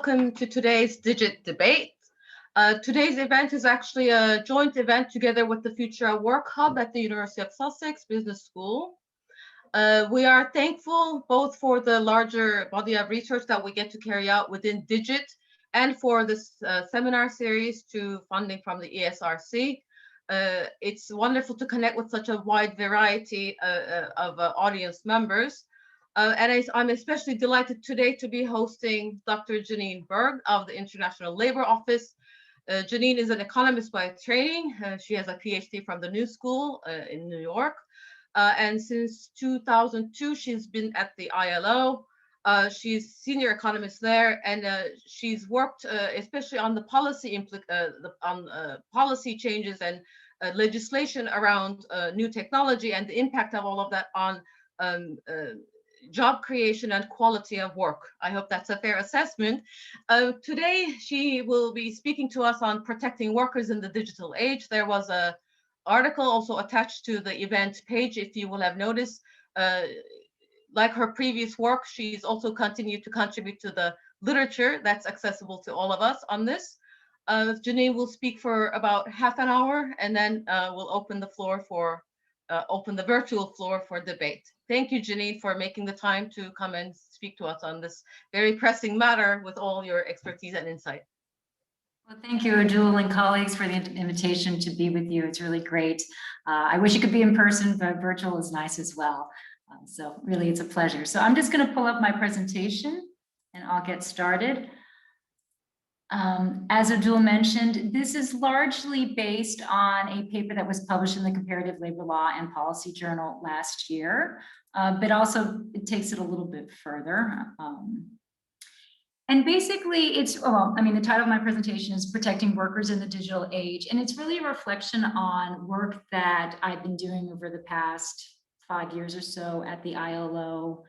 welcome to today's Digit Debate. Today's event is actually a joint event together with the Future of Work Hub at the University of Sussex Business School. We are thankful both for the larger body of research that we get to carry out within Digit and for this seminar series to funding from the ESRC. It's wonderful to connect with such a wide variety of audience members. And I'm especially delighted today to be hosting Dr. Janine Berg of the International Labor Office. Janine is an economist by training. She has a PhD from the New School in New York. And since 2002, she's been at the ILO. She's senior economist there, and she's worked especially on the policy policy changes and legislation around new technology and the impact of all of that on job creation and quality of work. I hope that's a fair assessment. Today, she will be speaking to us on protecting workers in the digital age. There was an article also attached to the event page, if you will have noticed. Like her previous work, she's also continued to contribute to the literature that's accessible to all of us on this. Janine will speak for about half an hour, and then we'll open the floor for open the virtual floor for debate. Thank you, Janine, for making the time to come and speak to us on this very pressing matter with all your expertise and insight. Well, thank you, Adul and colleagues, for the invitation to be with you. It's really great. I wish it could be in person, but virtual is nice as well. So really, it's a pleasure. So I'm just going to pull up my presentation and I'll get started. As Adul mentioned, this is largely based on a paper that was published in the Comparative Labor Law and Policy Journal last year, but also it takes it a little bit further. And basically it's, well, I mean, the title of my presentation is Protecting Workers in the Digital Age. And it's really a reflection on work that I've been doing over the past 5 years or so at the ILO.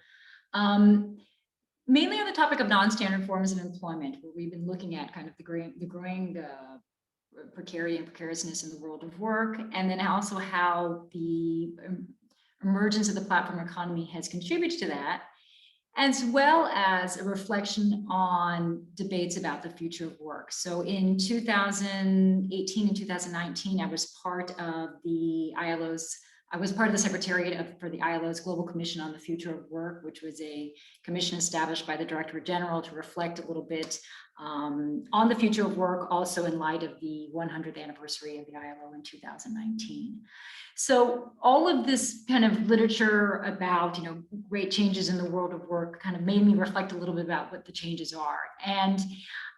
Mainly on the topic of non-standard forms of employment, where we've been looking at kind of the growing precariousness in the world of work, and then also how the emergence of the platform economy has contributed to that, as well as a reflection on debates about the future of work. So in 2018 and 2019, I was part of the Secretariat for the ILO's Global Commission on the Future of Work, which was a commission established by the Director General to reflect a little bit on the future of work, also in light of the 100th anniversary of the ILO in 2019. So all of this kind of literature about, great changes in the world of work kind of made me reflect a little bit about what the changes are. And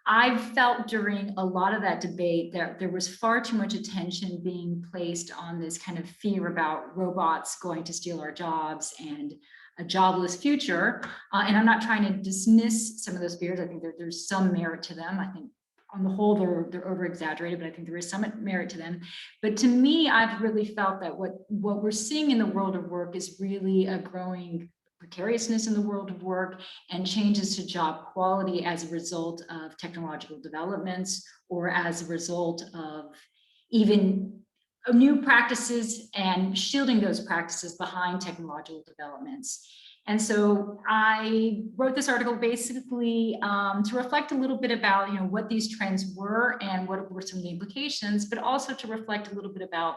I felt during a lot of that debate that there was far too much attention being placed on this kind of fear about robots going to steal our jobs and a jobless future. And I'm not trying to dismiss some of those fears. I think there's some merit to them. I think on the whole, they're over-exaggerated, but I think there is some merit to them. But to me, I've really felt that what we're seeing in the world of work is really a growing precariousness in the world of work and changes to job quality as a result of technological developments or as a result of even new practices and shielding those practices behind technological developments. And so I wrote this article basically to reflect a little bit about what these trends were and what were some of the implications, but also to reflect a little bit about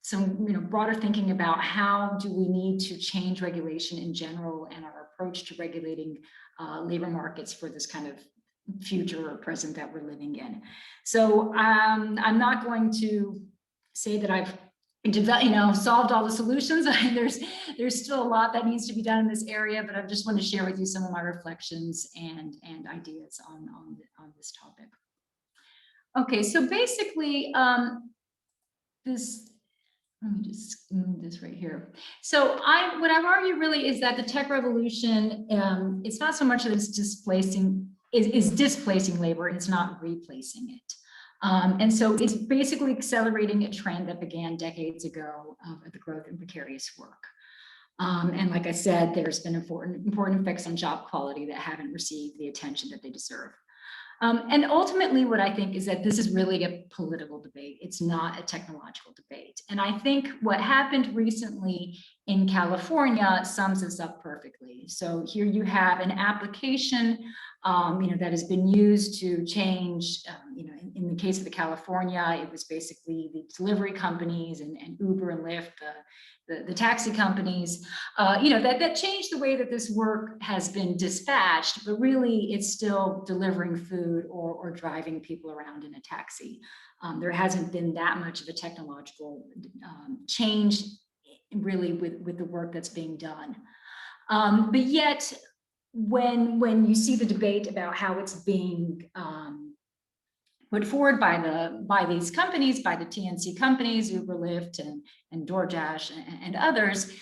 some broader thinking about how do we need to change regulation in general and our approach to regulating labor markets for this kind of future or present that we're living in. So I'm not going to say that I've solved all the solutions. There's still a lot that needs to be done in this area, but I just want to share with you some of my reflections and ideas on this topic. Okay, so basically let me just move this right here. So what I've argued really is that the tech revolution, it's not so much that it's displacing labor, it's not replacing it. And so it's basically accelerating a trend that began decades ago of the growth in precarious work. And like I said, there's been important effects on job quality that haven't received the attention that they deserve. And ultimately, what I think is that this is really a political debate. It's not a technological debate. And I think what happened recently in California sums this up perfectly. So here you have an application that has been used to change, in the case of the California, it was basically the delivery companies and Uber and Lyft, the taxi companies, that changed the way that this work has been dispatched, but really it's still delivering food or driving people around in a taxi. There hasn't been that much of a technological change really with the work that's being done. But yet, when you see the debate about how it's being put forward by these companies, by the TNC companies, Uber, Lyft, and DoorDash, and others,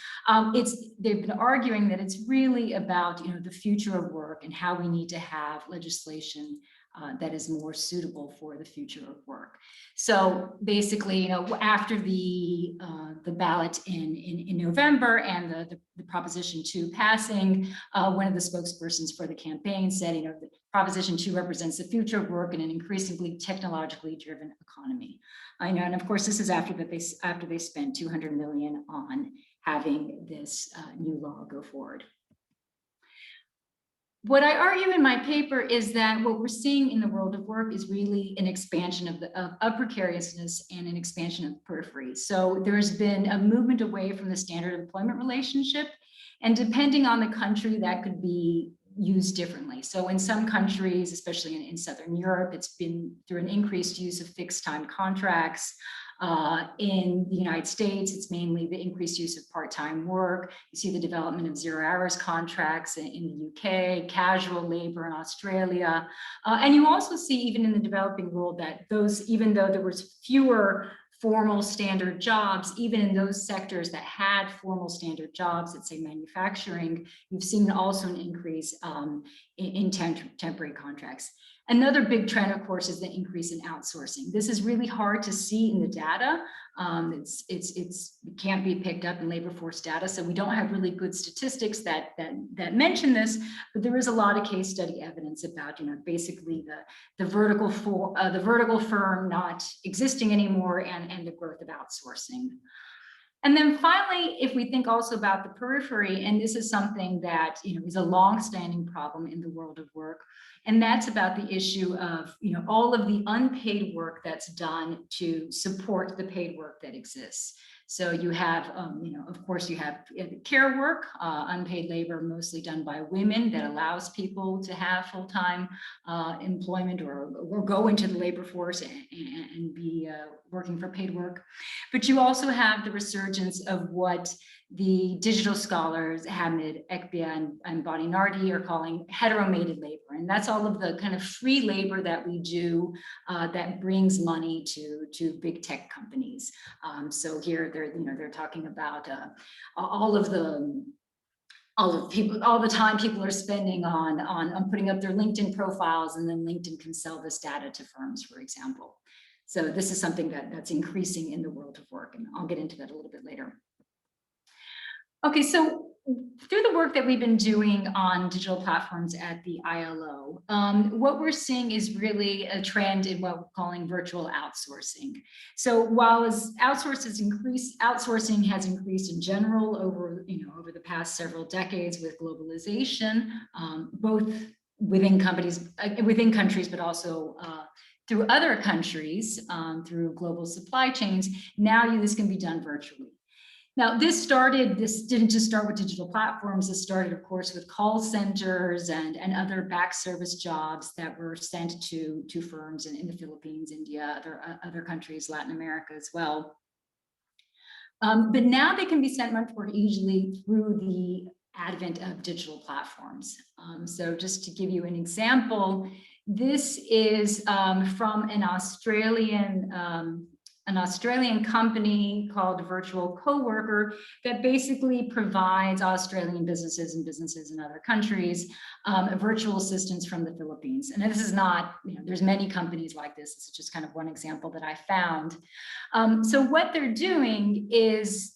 they've been arguing that it's really about the future of work and how we need to have legislation that is more suitable for the future of work. So basically, after the ballot in November and the Proposition 2 passing, one of the spokespersons for the campaign said, that Proposition 2 represents the future of work in an increasingly technologically driven economy. And of course, this is after they spent $200 million on having this new law go forward. What I argue in my paper is that what we're seeing in the world of work is really an expansion of precariousness and an expansion of periphery. So there's been a movement away from the standard employment relationship, and depending on the country, that could be used differently. So in some countries, especially in Southern Europe, it's been through an increased use of fixed time contracts. In the United States, it's mainly the increased use of part-time work. You see the development of 0 hours contracts in the UK, casual labor in Australia. And you also see even in the developing world that even though there was fewer formal standard jobs, even in those sectors that had formal standard jobs, let's say manufacturing, you've seen also an increase in temporary contracts. Another big trend, of course, is the increase in outsourcing. This is really hard to see in the data. It can't be picked up in labor force data, so we don't have really good statistics that mention this. But there is a lot of case study evidence about, basically the vertical firm not existing anymore and the growth of outsourcing. And then finally, if we think also about the periphery, and this is something that is a long-standing problem in the world of work, and that's about the issue of all of the unpaid work that's done to support the paid work that exists. So you have, of course, you have care work, unpaid labor, mostly done by women, that allows people to have full-time employment or go into the labor force and be working for paid work. But you also have the resurgence of what the digital scholars Hamid Ekbia and Badi Nardi are calling heteromated labor. And that's all of the kind of free labor that we do that brings money to big tech companies. So here they're talking about all the time people are spending on putting up their LinkedIn profiles, and then LinkedIn can sell this data to firms, for example. So this is something that's increasing in the world of work, and I'll get into that a little bit later. Okay, so through the work that we've been doing on digital platforms at the ILO, what we're seeing is really a trend in what we're calling virtual outsourcing. So while outsourcing has increased in general over the past several decades with globalization, both within countries, but also through other countries, through global supply chains, now this can be done virtually. Now, this didn't just start with digital platforms. This started, of course, with call centers and other back service jobs that were sent to firms in the Philippines, India, other countries, Latin America as well. But now they can be sent much more easily through the advent of digital platforms. So just to give you an example, this is from an Australian company called Virtual Coworker that basically provides Australian businesses and businesses in other countries virtual assistants from the Philippines. And this is not, there's many companies like this. This is just kind of one example that I found. So what they're doing is,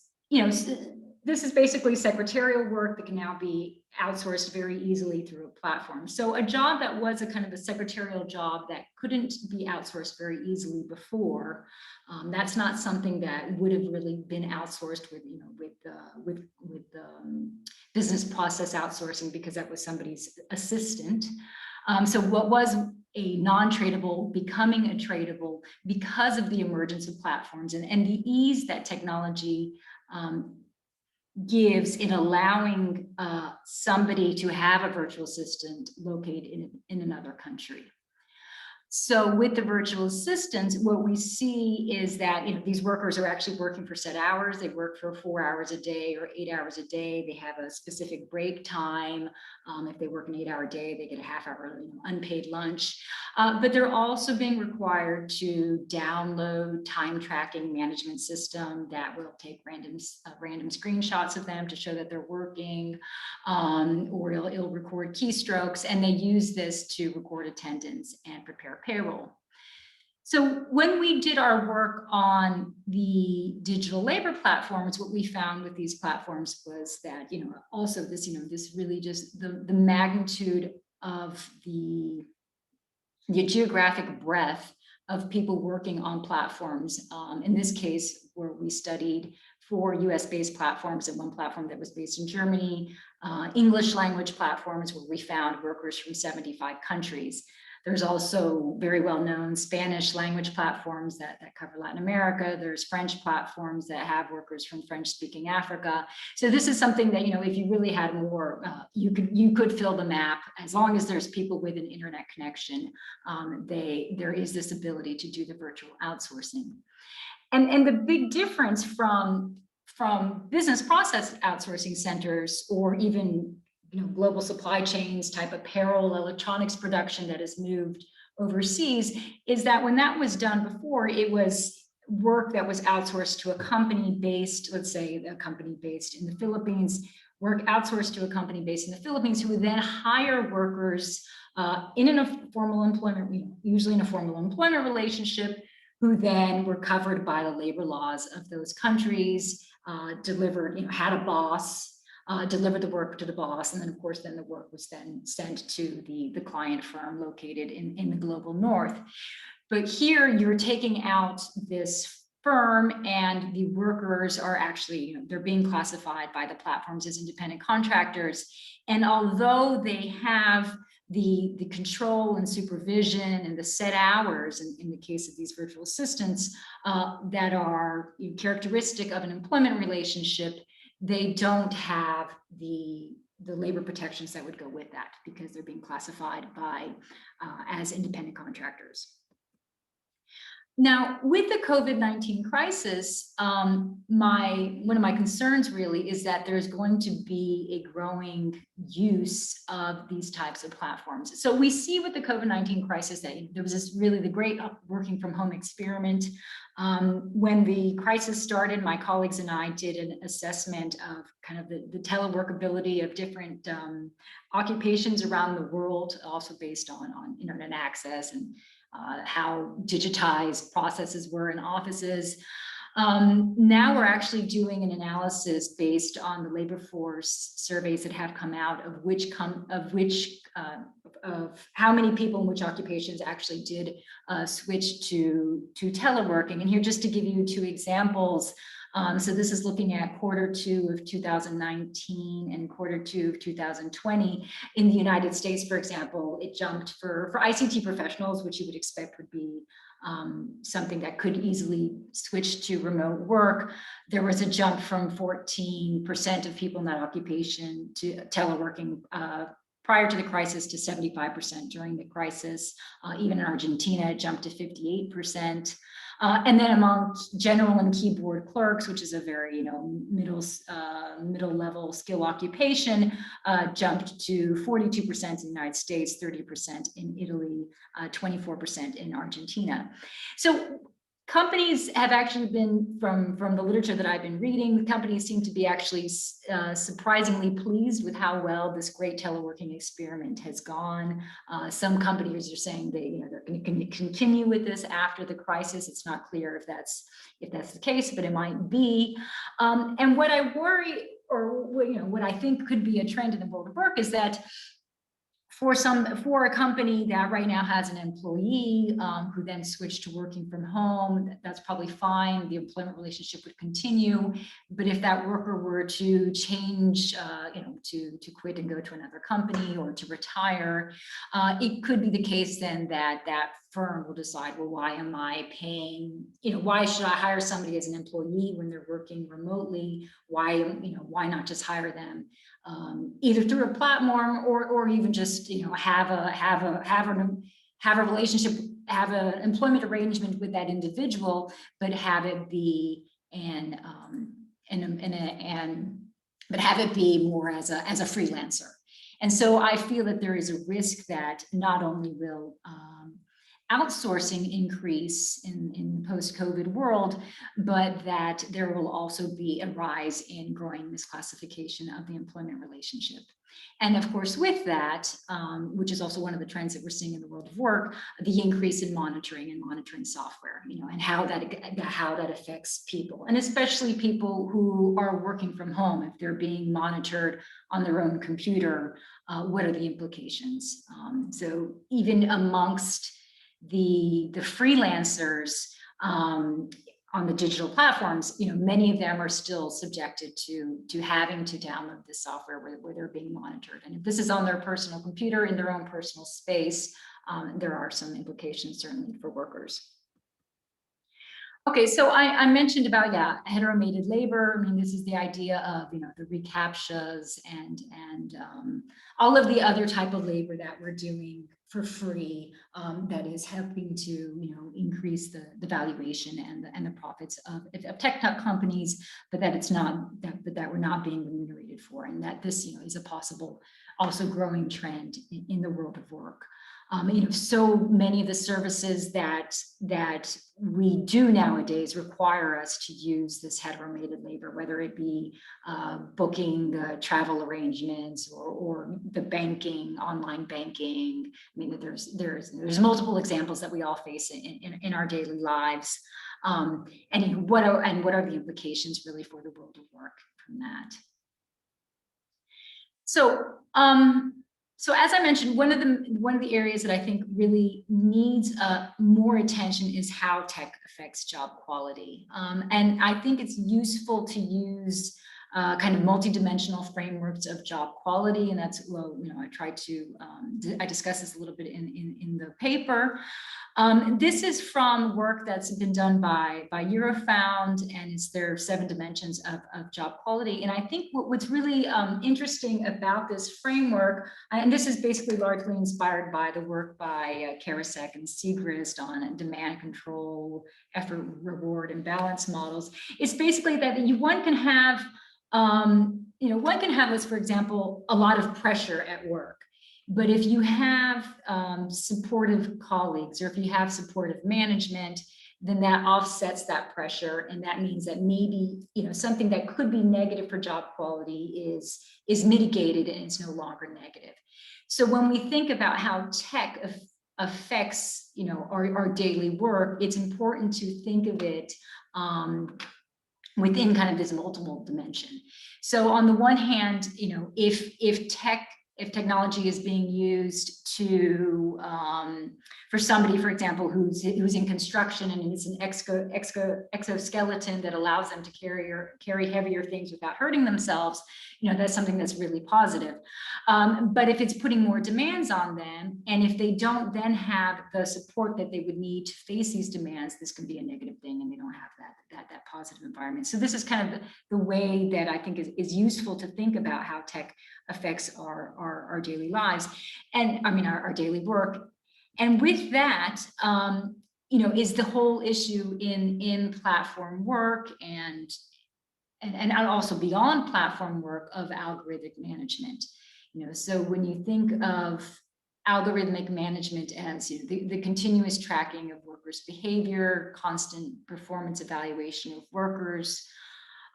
this is basically secretarial work that can now be outsourced very easily through a platform. So a job that was a kind of a secretarial job that couldn't be outsourced very easily before, that's not something that would have really been outsourced with business process outsourcing, because that was somebody's assistant. So what was a non-tradable becoming a tradable because of the emergence of platforms and the ease that technology gives in allowing somebody to have a virtual assistant located in another country. So with the virtual assistants, what we see is that these workers are actually working for set hours. They work for 4 hours a day or 8 hours a day. They have a specific break time. If they work an 8-hour day, they get a half-hour unpaid lunch. But they're also being required to download time tracking management system that will take random screenshots of them to show that they're working, or it'll record keystrokes, and they use this to record attendance and prepare payroll. So when we did our work on the digital labor platforms, what we found with these platforms was that, also this, this really just the magnitude of the geographic breadth of people working on platforms. In this case, where we studied 4 US-based platforms and 1 platform that was based in Germany, English language platforms where we found workers from 75 countries. There's also very well-known Spanish language platforms that cover Latin America. There's French platforms that have workers from French-speaking Africa. So this is something that, if you really had more, you could fill the map. As long as there's people with an internet connection, there is this ability to do the virtual outsourcing. And the big difference from business process outsourcing centers, or even global supply chains type apparel, electronics production that has moved overseas, is that when that was done before, it was work that was outsourced to a company based, let's say a company based in the Philippines, work outsourced to a company based in the Philippines, who would then hire workers in a formal employment, usually in a formal employment relationship, who then were covered by the labor laws of those countries, delivered, had a boss, delivered the work to the boss, and then of course then the work was then sent to the client firm located in the global north. But here you're taking out this firm, and the workers are actually, they're being classified by the platforms as independent contractors. And although they have the control and supervision and the set hours, in the case of these virtual assistants, that are characteristic of an employment relationship, they don't have the labor protections that would go with that, because they're being classified as independent contractors. Now, with the COVID-19 crisis, one of my concerns really is that there's going to be a growing use of these types of platforms. So we see with the COVID-19 crisis that there was the great working from home experiment. When the crisis started, my colleagues and I did an assessment of kind of the teleworkability of different occupations around the world, also based on internet access and how digitized processes were in offices. Now we're actually doing an analysis based on the labor force surveys that have come out of how many people in which occupations actually did switch to teleworking. And here, just to give you 2 examples. So this is looking at Q2 of 2019 and Q2 of 2020. In the United States, for example, it jumped for ICT professionals, which you would expect would be something that could easily switch to remote work. There was a jump from 14% of people in that occupation to teleworking prior to the crisis to 75% during the crisis. Even in Argentina, it jumped to 58%. And then among general and keyboard clerks, which is a very middle level skill occupation, jumped to 42% in the United States, 30% in Italy, 24% in Argentina. So companies have actually been, from the literature that I've been reading, companies seem to be actually surprisingly pleased with how well this great teleworking experiment has gone. Some companies are saying they're going to continue with this after the crisis. It's not clear if that's the case, but it might be. And what I worry, or what I think could be a trend in the world of work, is that for a company that right now has an employee who then switched to working from home, that's probably fine. The employment relationship would continue. But if that worker were to change, to quit and go to another company or to retire, it could be the case then that that firm will decide, well, why am I paying, why should I hire somebody as an employee when they're working remotely? Why not just hire them either through a platform or even just have a relationship, have an employment arrangement with that individual, but have it be but have it be more as a freelancer. And so I feel that there is a risk that not only will outsourcing increase in the post-COVID world, but that there will also be a rise in growing misclassification of the employment relationship. And of course, with that, which is also one of the trends that we're seeing in the world of work, the increase in monitoring software, and how that affects people, and especially people who are working from home. If they're being monitored on their own computer, what are the implications? So even amongst the freelancers on the digital platforms, many of them are still subjected to having to download this software where they're being monitored. And if this is on their personal computer in their own personal space, there are some implications certainly for workers. Okay, so I mentioned about, heteromated labor. I mean, this is the idea of, the reCAPTCHAs and all of the other type of labor that we're doing for free, that is helping to, increase the valuation and the profits of tech companies, but that it's not, that we're not being remunerated for, and that this, is a possible also growing trend in the world of work. So many of the services that we do nowadays require us to use this heteromated labor, whether it be booking travel arrangements or the banking, online banking. I mean, there's multiple examples that we all face in our daily lives. And what are the implications really for the world of work from that? So as I mentioned, one of the areas that I think really needs more attention is how tech affects job quality. And I think it's useful to use kind of multidimensional frameworks of job quality, and that's, well, I discuss this a little bit in the paper. This is from work that's been done by Eurofound, and it's their 7 dimensions of job quality. And I think what's really interesting about this framework, and this is basically largely inspired by the work by Karasek and Segrist on demand control, effort, reward, and balance models. It's basically that one can have, for example, a lot of pressure at work. But if you have supportive colleagues, or if you have supportive management, then that offsets that pressure. And that means that maybe, something that could be negative for job quality is mitigated and it's no longer negative. So when we think about how tech affects, our daily work, it's important to think of it within kind of this multiple dimension. So on the one hand, if technology is being used for somebody, for example, who's in construction, and it's an exoskeleton that allows them to carry heavier things without hurting themselves, that's something that's really positive. But if it's putting more demands on them, and if they don't then have the support that they would need to face these demands, this can be a negative thing, and they don't have that positive environment. So this is kind of the way that I think is useful to think about how tech affects our daily lives, and our daily work. And with that, is the whole issue in platform work and also beyond platform work of algorithmic management. So when you think of algorithmic management as the continuous tracking of workers' behavior, constant performance evaluation of workers,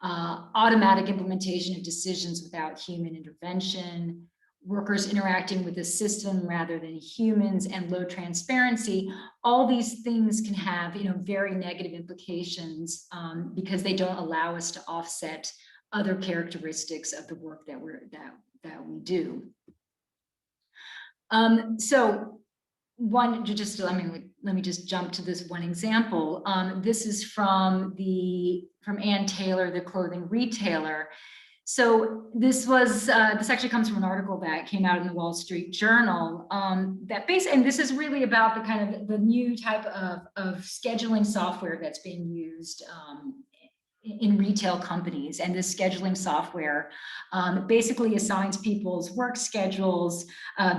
automatic implementation of decisions without human intervention, workers interacting with the system rather than humans, and low transparency, all these things can have very negative implications because they don't allow us to offset other characteristics of the work that we do. So one, just let me just jump to this one example. This is from Ann Taylor, the clothing retailer. So this actually comes from an article that came out in the Wall Street Journal, and this is really about the kind of the new type of scheduling software that's being used in retail companies. And this scheduling software basically assigns people's work schedules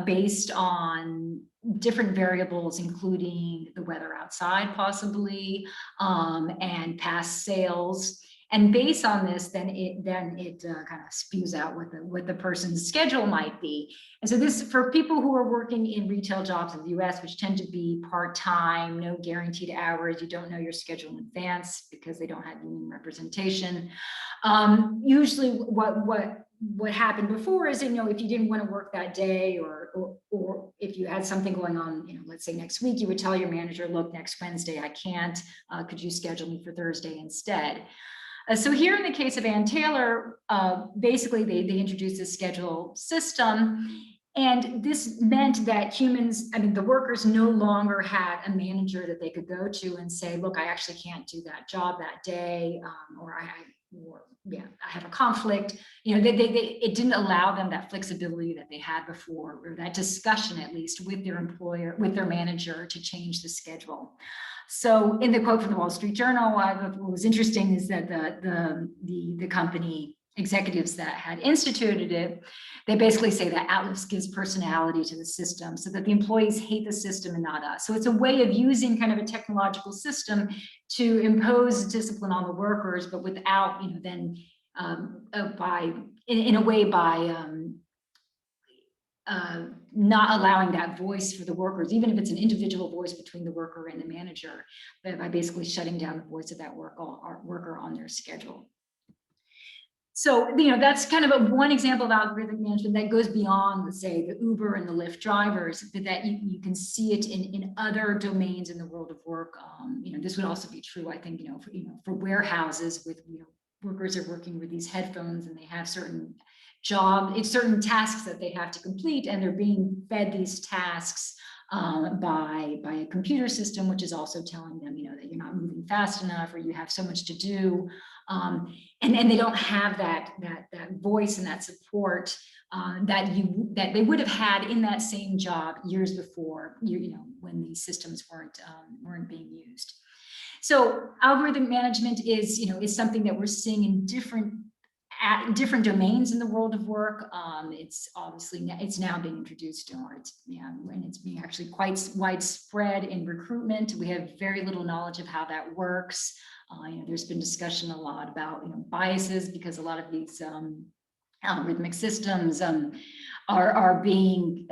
based on different variables, including the weather outside possibly, and past sales. And based on this, then it kind of spews out what the person's schedule might be. And so this, for people who are working in retail jobs in the US, which tend to be part-time, no guaranteed hours, you don't know your schedule in advance because they don't have union representation. Usually what happened before is, if you didn't want to work that day, or if you had something going on, let's say next week, you would tell your manager, look, next Wednesday I can't, could you schedule me for Thursday instead? So here in the case of Ann Taylor, basically they introduced this schedule system, and this meant that the workers no longer had a manager that they could go to and say, look, I actually can't do that job that day, or I have a conflict. It didn't allow them that flexibility that they had before, or that discussion at least with their employer, with their manager, to change the schedule. So in the quote from the Wall Street Journal, what was interesting is that the company executives that had instituted it, they basically say that Atlas gives personality to the system so that the employees hate the system and not us. So it's a way of using kind of a technological system to impose discipline on the workers, but without, not allowing that voice for the workers, even if it's an individual voice between the worker and the manager, but by basically shutting down the voice of that worker on their schedule. So, that's kind of one example of algorithmic management that goes beyond, let's say, the Uber and the Lyft drivers, but that you can see it in other domains in the world of work. This would also be true, I think, for warehouses with, workers are working with these headphones and they have certain tasks that they have to complete, and they're being fed these tasks by a computer system, which is also telling them, that you're not moving fast enough, or you have so much to do, and they don't have that voice and that support that they would have had in that same job years before, when these systems weren't being used. So algorithmic management is something that we're seeing in different domains in the world of work. It's now being introduced, and it's being actually quite widespread in recruitment. We have very little knowledge of how that works. There's been discussion a lot about biases, because a lot of these algorithmic systems are being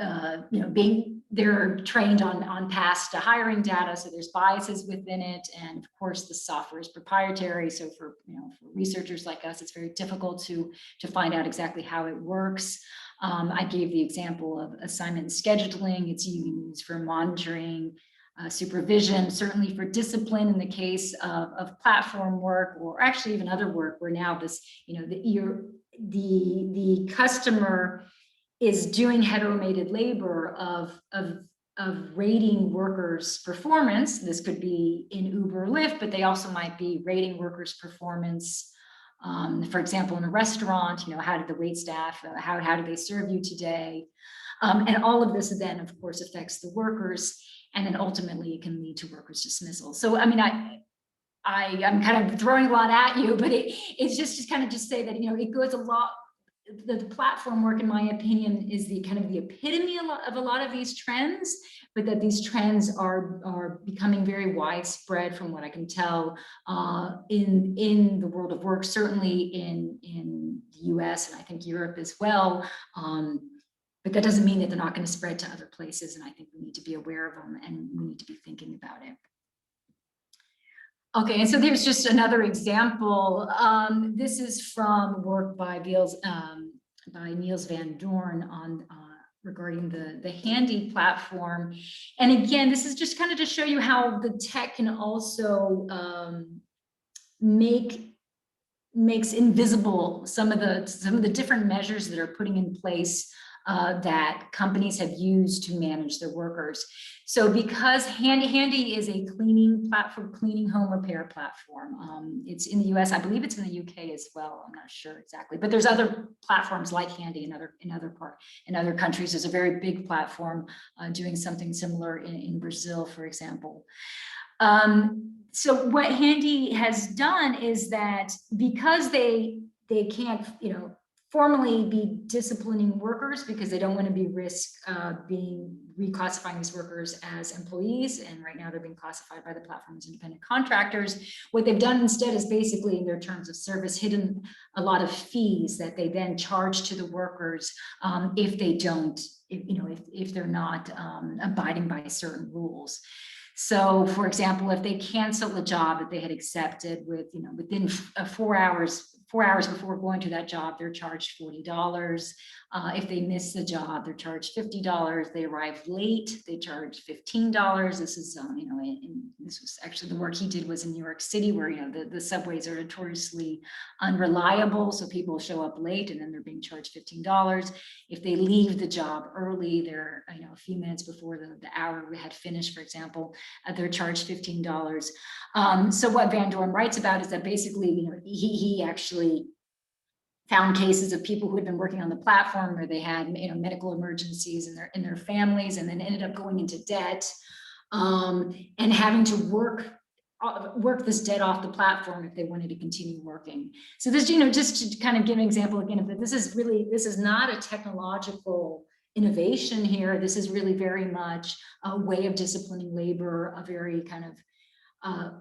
they're trained on past hiring data, so there's biases within it, and of course the software is proprietary. So for researchers like us, it's very difficult to find out exactly how it works. I gave the example of assignment scheduling. It's used for monitoring, supervision, certainly for discipline in the case of platform work, or actually even other work where now this, the customer is doing heteromated labor of rating workers' performance. This could be in Uber or Lyft, but they also might be rating workers' performance. For example, in a restaurant, how did the wait staff, how did they serve you today? And all of this then, of course, affects the workers, and then ultimately it can lead to workers' dismissal. So, I'm kind of throwing a lot at you, but it's just kind of just say that, it goes a lot. The platform work, in my opinion, is the kind of the epitome of a lot of these trends, but that these trends are becoming very widespread, from what I can tell, in the world of work, certainly in the US, and I think Europe as well. But that doesn't mean that they're not going to spread to other places, and I think we need to be aware of them, and we need to be thinking about it. Okay, and so there's just another example. This is from work by Niels van Doorn on regarding the Handy platform. And again, this is just kind of to show you how the tech can also makes invisible some of the different measures that are putting in place that companies have used to manage their workers. So because Handy is a cleaning platform, cleaning home repair platform. It's in the US, I believe it's in the UK as well. I'm not sure exactly, but there's other platforms like Handy in other countries. There's a very big platform doing something similar in Brazil, for example. So what Handy has done is that because they can't, formally be disciplining workers because they don't want to be reclassifying these workers as employees, and right now they're being classified by the platform as independent contractors. What they've done instead is basically in their terms of service hidden a lot of fees that they then charge to the workers if they don't, if they're not abiding by certain rules. So, for example, if they cancel a job that they had accepted within 4 hours before going to that job, they're charged $40. If they miss the job, they're charged $50. They arrive late, they charge $15. This is, this was actually the work he did was in New York City, where the subways are notoriously unreliable, so people show up late and then they're being charged $15. If they leave the job early, they're a few minutes before the hour we had finished, for example, they're charged $15. So what Van Dorn writes about is that basically, he actually found cases of people who had been working on the platform where they had medical emergencies in their families, and then ended up going into debt and having to work this debt off the platform if they wanted to continue working. So this, just to kind of give an example again, that this is not a technological innovation here. This is really very much a way of disciplining labor, a very kind of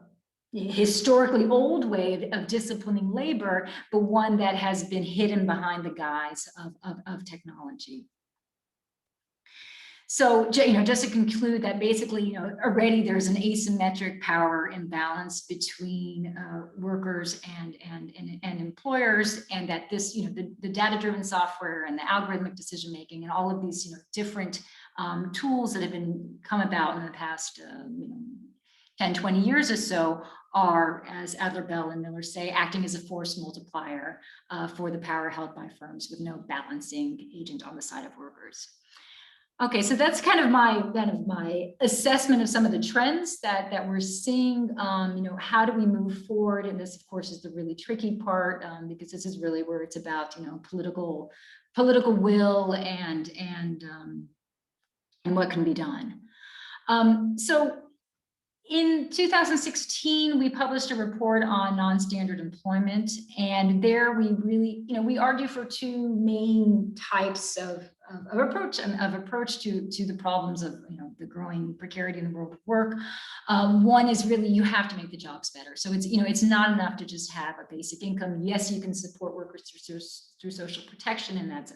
historically old way of disciplining labor, but one that has been hidden behind the guise of technology. So, just to conclude that basically, already there's an asymmetric power imbalance between workers and employers, and that this, the data-driven software and the algorithmic decision-making and all of these, different tools that have come about in the past, 10, 20 years or so are, as Adler, Bell, and Miller say, acting as a force multiplier for the power held by firms with no balancing agent on the side of workers. Okay, so that's kind of my assessment of some of the trends that we're seeing. How do we move forward? And this, of course, is the really tricky part, because this is really where it's about political will and what can be done. So in 2016, we published a report on non-standard employment, and there we really, we argue for two main types of approach to the problems of the growing precarity in the world of work. One is really you have to make the jobs better. So it's not enough to just have a basic income. Yes, you can support workers through social protection, and that's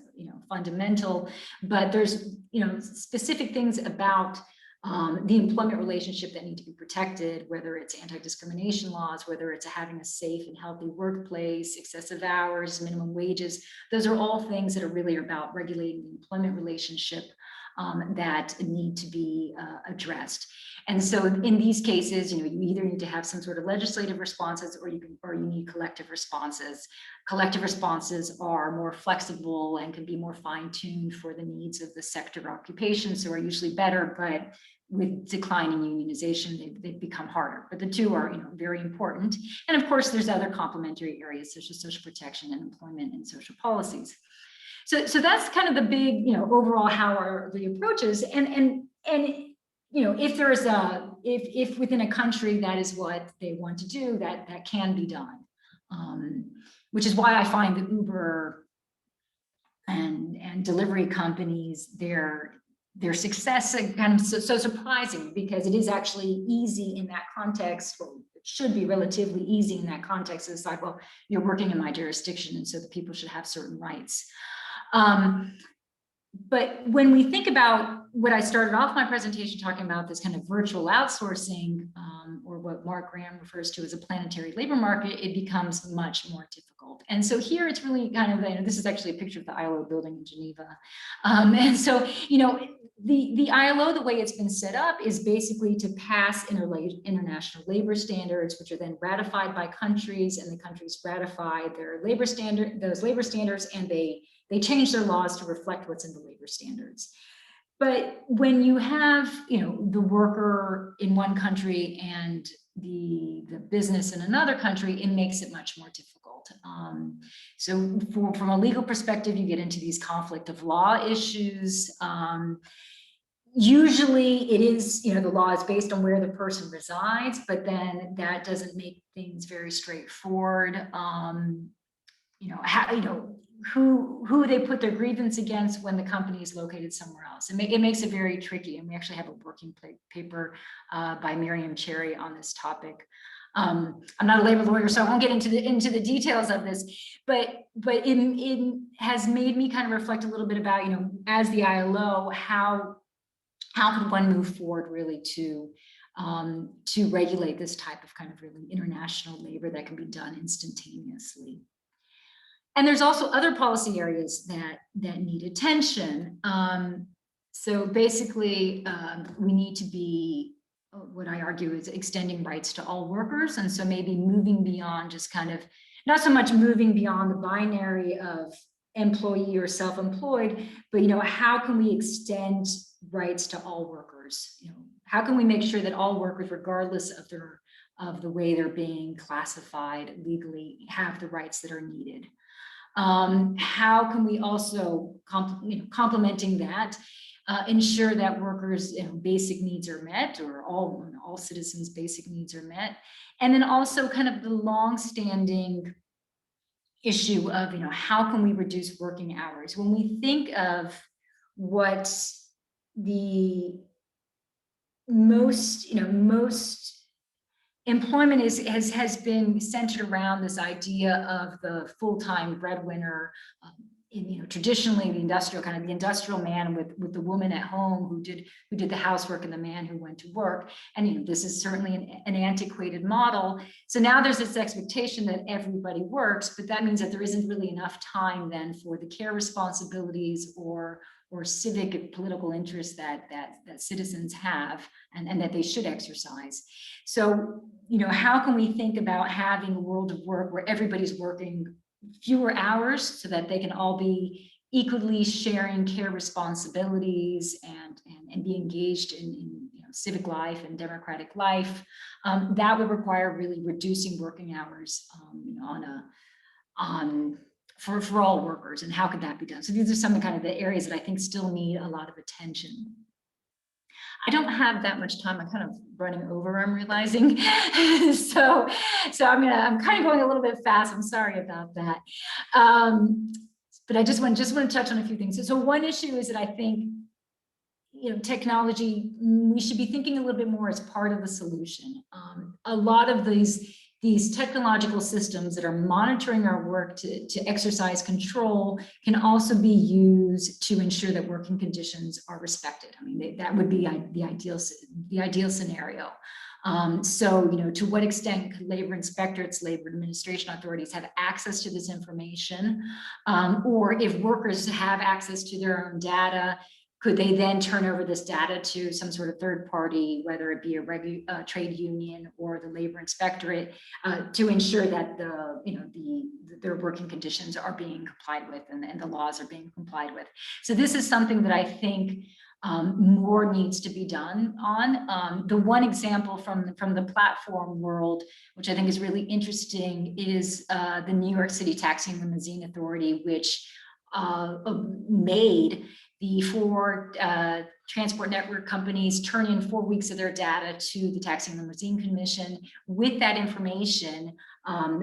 fundamental. But there's specific things about the employment relationship that need to be protected, whether it's anti-discrimination laws, whether it's having a safe and healthy workplace, excessive hours, minimum wages. Those are all things that are really about regulating the employment relationship that need to be addressed. And so in these cases, you either need to have some sort of legislative responses, or you need collective responses. Collective responses are more flexible and can be more fine-tuned for the needs of the sector occupations, so are usually better, but with declining unionization, they've become harder. But the two are very important. And of course, there's other complementary areas such as social protection and employment and social policies. So that's kind of the big, overall how are the approaches. And if there is if within a country that is what they want to do, that can be done. Which is why I find that Uber and delivery companies, their success kind of so surprising, because it is actually easy in that context, or it should be relatively easy in that context to decide, well, you're working in my jurisdiction, and so the people should have certain rights. But when we think about what I started off my presentation talking about, this kind of virtual outsourcing, or what Mark Graham refers to as a planetary labor market, it becomes much more difficult. And so here it's really kind of, this is actually a picture of the ILO building in Geneva. And so, the ILO, the way it's been set up is basically to pass international labor standards, which are then ratified by countries, and the countries ratify those labor standards, and they change their laws to reflect what's in the labor labor standards. But when you have, the worker in one country and the business in another country, it makes it much more difficult. So from a legal perspective, you get into these conflict of law issues. Usually it is, the law is based on where the person resides, but then that doesn't make things very straightforward. Who they put their grievance against when the company is located somewhere else. It makes it very tricky. And we actually have a working paper by Miriam Cherry on this topic. I'm not a labor lawyer, so I won't get into the details of this, but it has made me kind of reflect a little bit about, as the ILO, how can one move forward really to regulate this type of kind of really international labor that can be done instantaneously. And there's also other policy areas that need attention. So basically, we need to be, what I argue is extending rights to all workers. And so maybe moving beyond just kind of, not so much moving beyond the binary of employee or self-employed, but, how can we extend rights to all workers? How can we make sure that all workers, regardless of the way they're being classified legally, have the rights that are needed? How can we also, complementing that, ensure that workers' basic needs are met, or all citizens' basic needs are met, and then also kind of the long-standing issue of how can we reduce working hours? When we think of what the most employment has been centered around this idea of the full-time breadwinner. Traditionally the industrial man with the woman at home who did the housework and the man who went to work. And this is certainly an antiquated model. So now there's this expectation that everybody works, but that means that there isn't really enough time then for the care responsibilities or civic and political interests that citizens have and that they should exercise. So, how can we think about having a world of work where everybody's working fewer hours so that they can all be equally sharing care responsibilities and be engaged in civic life and democratic life? That would require really reducing working hours for all workers. And how could that be done? So these are some of kind of the areas that I think still need a lot of attention. I don't have that much time. I'm kind of running over, I'm realizing. so I'm kind of going a little bit fast. I'm sorry about that. But I just want to touch on a few things. So one issue is that I think, technology, we should be thinking a little bit more as part of the solution. A lot of these technological systems that are monitoring our work to exercise control can also be used to ensure that working conditions are respected. I mean, that would be the ideal scenario. So, to what extent could labor inspectors, labor administration authorities have access to this information? Or if workers have access to their own data, could they then turn over this data to some sort of third party, whether it be a trade union or the labor inspectorate, to ensure that their working conditions are being complied with and the laws are being complied with? So this is something that I think more needs to be done on. The one example from the platform world, which I think is really interesting, is the New York City Taxi and Limousine Authority, which made the 4 transport network companies turn in 4 weeks of their data to the Taxi and Limousine Commission. With that information,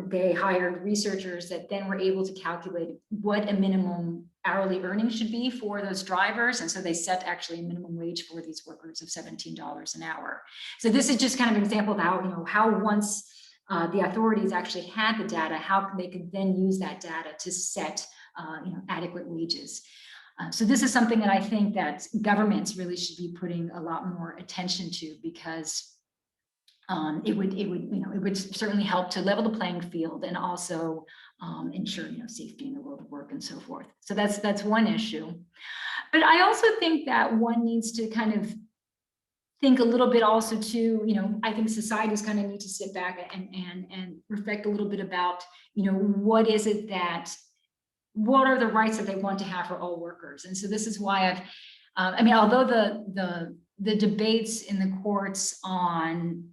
they hired researchers that then were able to calculate what a minimum hourly earning should be for those drivers. And so they set actually a minimum wage for these workers of $17 an hour. So this is just kind of an example of how once the authorities actually had the data, how they could then use that data to set adequate wages. So this is something that I think that governments really should be putting a lot more attention to, because it would certainly help to level the playing field and also ensure safety in the world of work and so forth. So that's one issue. But I also think that one needs to kind of think a little bit also too, I think societies kind of need to sit back and reflect a little bit about, what is it that what are the rights that they want to have for all workers. And so this is why I mean, although the debates in the courts on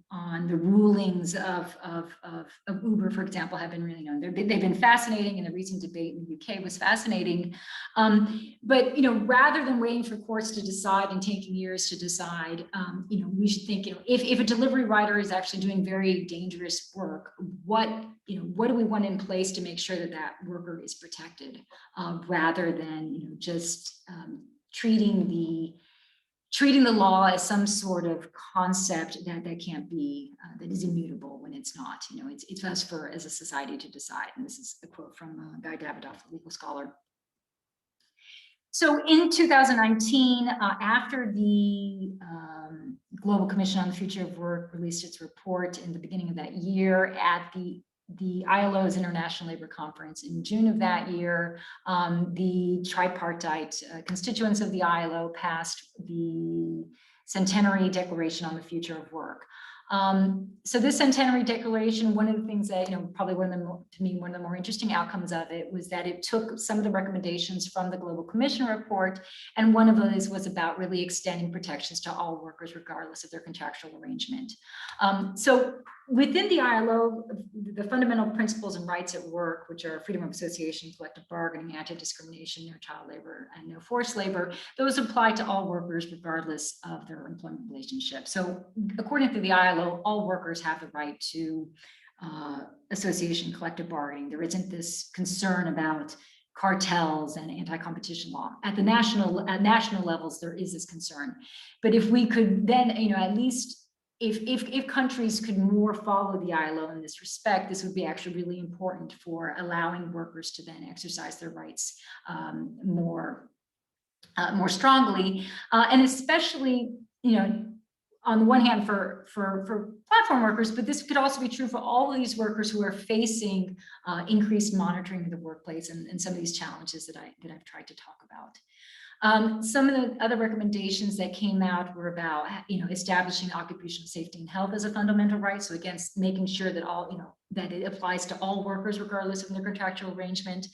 the rulings of Uber, for example, have been really known. They've been fascinating, and the recent debate in the UK was fascinating. But rather than waiting for courts to decide and taking years to decide, we should think, if a delivery rider is actually doing very dangerous work, what do we want in place to make sure that that worker is protected, rather than just treating the law as some sort of concept that can't be, that is immutable when it's not. It's us as a society to decide. And this is a quote from Guy Davidoff, a legal scholar. So in 2019, after the Global Commission on the Future of Work released its report in the beginning of that year at the ILO's International Labor Conference in June of that year, the tripartite constituents of the ILO passed the Centenary Declaration on the Future of Work. So this Centenary Declaration, one of the things that, probably one of the more interesting outcomes of it was that it took some of the recommendations from the Global Commission report, and one of those was about really extending protections to all workers, regardless of their contractual arrangement. So within the ILO, the fundamental principles and rights at work, which are freedom of association, collective bargaining, anti-discrimination, no child labor, and no forced labor, those apply to all workers regardless of their employment relationship. So according to the ILO, all workers have the right to association, collective bargaining. There isn't this concern about cartels and anti-competition law. At national levels, there is this concern. But if we could then, at least if countries could more follow the ILO in this respect, this would be actually really important for allowing workers to then exercise their rights more strongly, and especially, on the one hand for platform workers, but this could also be true for all of these workers who are facing increased monitoring of the workplace and some of these challenges that I've tried to talk about. Some of the other recommendations that came out were about, establishing occupational safety and health as a fundamental right. So again, making sure that that it applies to all workers, regardless of their contractual arrangement.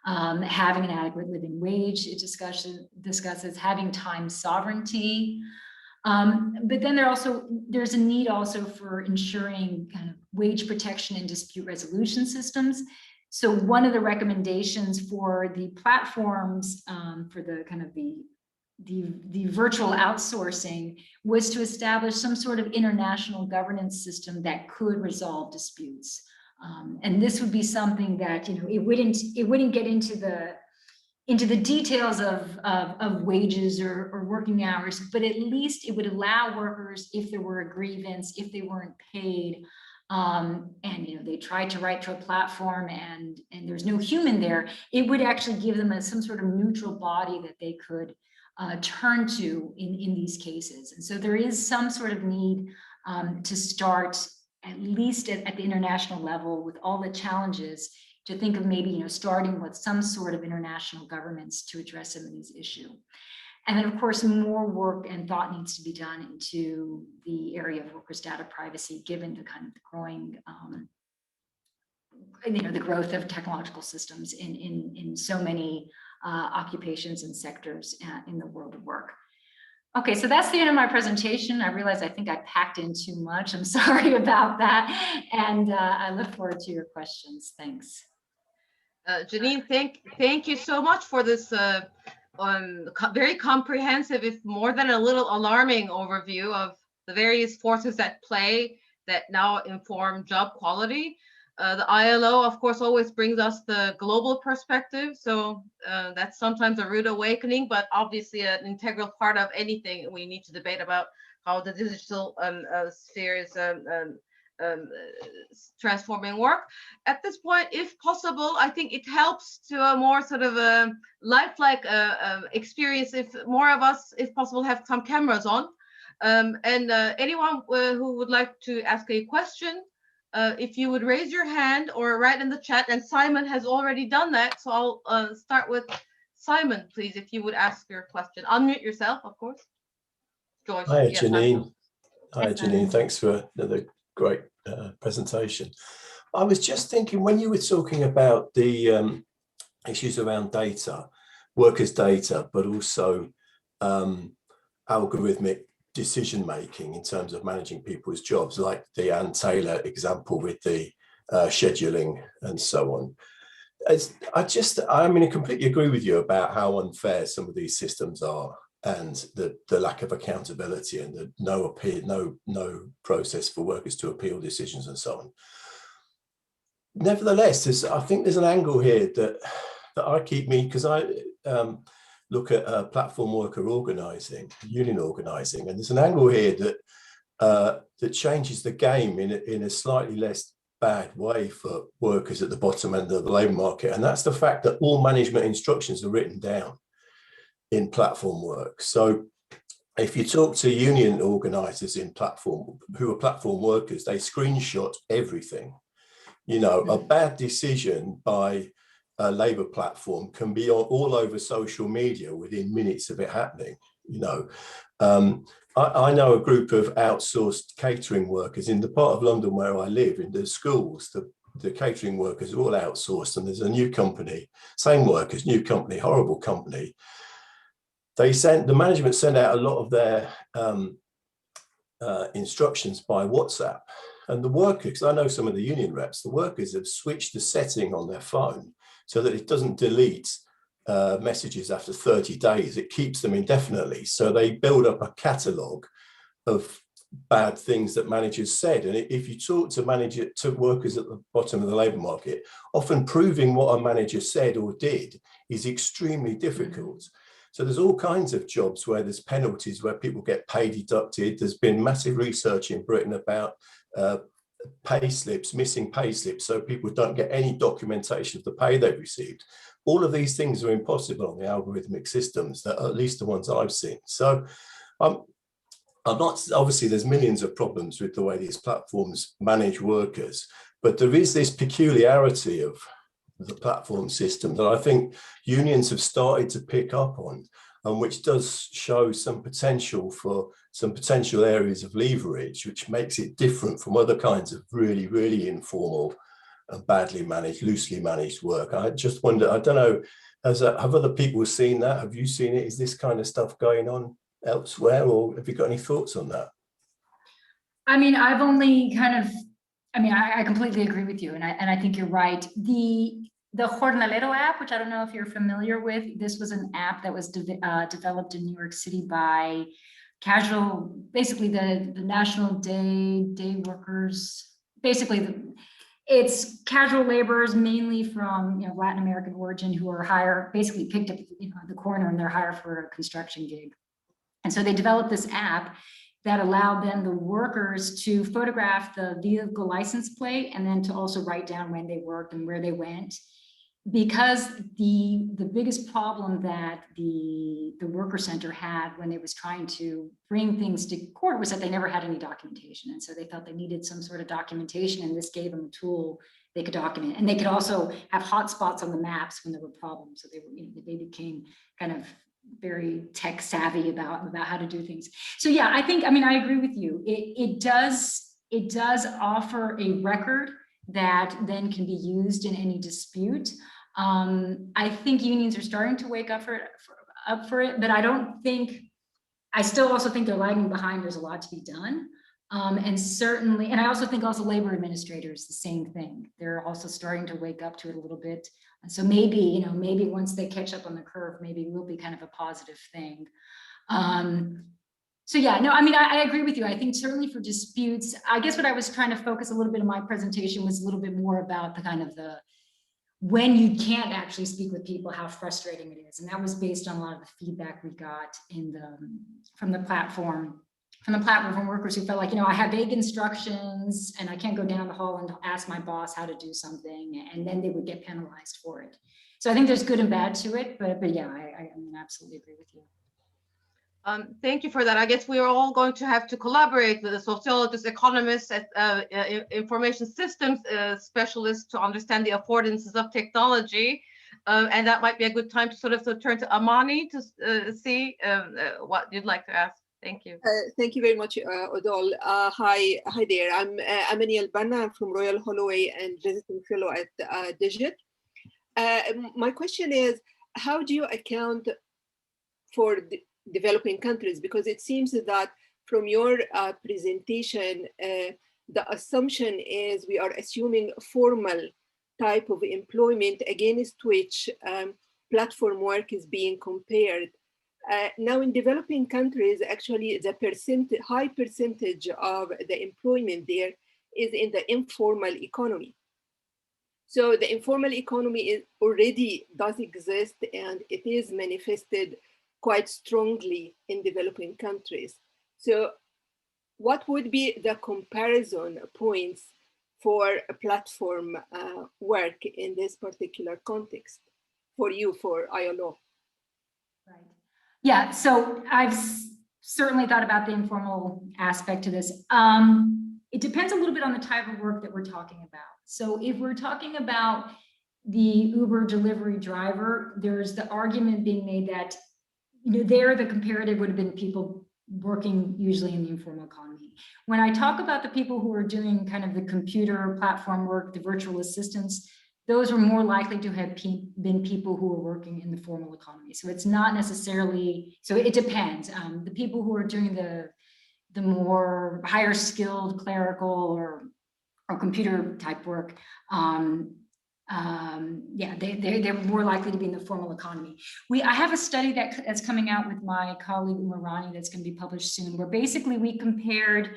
Having an adequate living wage, it discusses having time sovereignty. But then there's a need also for ensuring kind of wage protection and dispute resolution systems. So one of the recommendations for the platforms, for the kind of the virtual outsourcing, was to establish some sort of international governance system that could resolve disputes. And this would be something that, it wouldn't get into the details of wages or working hours, but at least it would allow workers, if there were a grievance, if they weren't paid, and they tried to write to a platform and there's no human there, it would actually give them some sort of neutral body that they could turn to in these cases. And so there is some sort of need to start, at least at the international level, with all the challenges, to think of maybe starting with some sort of international governments to address some of these issues. And then, of course, more work and thought needs to be done into the area of workers' data privacy, given the kind of growing, the growth of technological systems in so many occupations and sectors in the world of work. Okay, so that's the end of my presentation. I realize I think I packed in too much. I'm sorry about that. And I look forward to your questions. Thanks. Janine, thank you so much for this very comprehensive, if more than a little alarming, overview of the various forces at play that now inform job quality. The ILO, of course, always brings us the global perspective. So that's sometimes a rude awakening, but obviously an integral part of anything we need to debate about how the digital sphere is transforming work. At this point, if possible, I think it helps to a more sort of a lifelike experience if more of us, if possible, have some cameras on. And anyone who would like to ask a question, if you would raise your hand or write in the chat, and Simon has already done that. So I'll start with Simon, please, if you would ask your question. Unmute yourself, of course. Joyce. Hi, Yes, Janine. Hi, Janine. Thanks for another great presentation. I was just thinking, when you were talking about the issues around data, workers' data, but also algorithmic decision making in terms of managing people's jobs, like the Ann Taylor example with the scheduling and so on. I mean, I completely agree with you about how unfair some of these systems are, and the lack of accountability and the no process for workers to appeal decisions and so on. Nevertheless, I think there's an angle here that I keep me, because I look at platform worker organising, union organising, and there's an angle here that changes the game in a slightly less bad way for workers at the bottom end of the labour market, and that's the fact that all management instructions are written down in platform work. So if you talk to union organisers in platform who are platform workers, they screenshot everything. You know, a bad decision by a labour platform can be all over social media within minutes of it happening. You know, I know a group of outsourced catering workers in the part of London where I live, in the schools. The catering workers are all outsourced, and there's a new company, same workers, new company, horrible company. The management send out a lot of their instructions by WhatsApp. And the workers, I know some of the union reps, the workers have switched the setting on their phone so that it doesn't delete messages after 30 days. It keeps them indefinitely. So they build up a catalogue of bad things that managers said. And if you talk to workers at the bottom of the labour market, often proving what a manager said or did is extremely difficult. So there's all kinds of jobs where there's penalties, where people get pay deducted. There's been massive research in Britain about pay slips, missing pay slips, so people don't get any documentation of the pay they've received. All of these things are impossible on the algorithmic systems, that at least the ones I've seen. So I'm not, obviously there's millions of problems with the way these platforms manage workers, but there is this peculiarity of the platform system that I think unions have started to pick up on, and which does show some potential for some potential areas of leverage, which makes it different from other kinds of really, really informal and badly managed, loosely managed work. I just wonder, I don't know, have other people seen that? Have you seen it? Is this kind of stuff going on elsewhere, or have you got any thoughts on that? I mean, I've only kind of, I completely agree with you, and I think you're right. The Jornalero app, which I don't know if you're familiar with, this was an app that was developed in New York City by basically the National Day Workers, basically it's casual laborers, mainly from Latin American origin, who are basically picked up the corner, and they're hired for a construction gig. And so they developed this app that allowed then the workers to photograph the vehicle license plate, and then to also write down when they worked and where they went. Because the biggest problem that the worker center had when it was trying to bring things to court was that they never had any documentation. And so they felt they needed some sort of documentation, and this gave them a tool they could document. And they could also have hotspots on the maps when there were problems. So they became kind of very tech savvy about how to do things. So yeah, I agree with you. It does offer a record that then can be used in any dispute. I think unions are starting to wake up for it, but I still also think they're lagging behind. There's a lot to be done. And I also think also labor administrators, the same thing. They're also starting to wake up to it a little bit. And so maybe once they catch up on the curve, maybe it will be kind of a positive thing. So yeah, no, I agree with you. I think certainly for disputes, I guess what I was trying to focus a little bit in my presentation was a little bit more about when you can't actually speak with people, how frustrating it is. And that was based on a lot of the feedback we got from the platform workers who felt like, I have vague instructions and I can't go down the hall and ask my boss how to do something, and then they would get penalized for it. So I think there's good and bad to it, but yeah, I absolutely agree with you. Thank you for that. I guess we are all going to have to collaborate with the sociologists, economists, information systems specialists to understand the affordances of technology. And that might be a good time to turn to Amani to see what you'd like to ask. Thank you. Thank you very much, Odol. Hi there. I'm Amani Albanna. I'm from Royal Holloway and visiting fellow at Designit. My question is, how do you account for developing countries? Because it seems that from your presentation, the assumption is we are assuming formal type of employment against which platform work is being compared. Now in developing countries, actually the high percentage of the employment there is in the informal economy. So the informal economy already does exist, and it is manifested quite strongly in developing countries. So what would be the comparison points for a platform work in this particular context for you, for ILO? Right. Yeah, so I've certainly thought about the informal aspect to this. It depends a little bit on the type of work that we're talking about. So if we're talking about the Uber delivery driver, there's the argument being made that, there the comparative would have been people working usually in the informal economy. When I talk about the people who are doing kind of the computer platform work, the virtual assistants, those are more likely to have been people who are working in the formal economy. So it's not necessarily, so it depends. The people who are doing the more higher skilled clerical or computer type work, yeah, they're more likely to be in the formal economy. I have a study that's coming out with my colleague Uma Rani that's going to be published soon, where basically we compared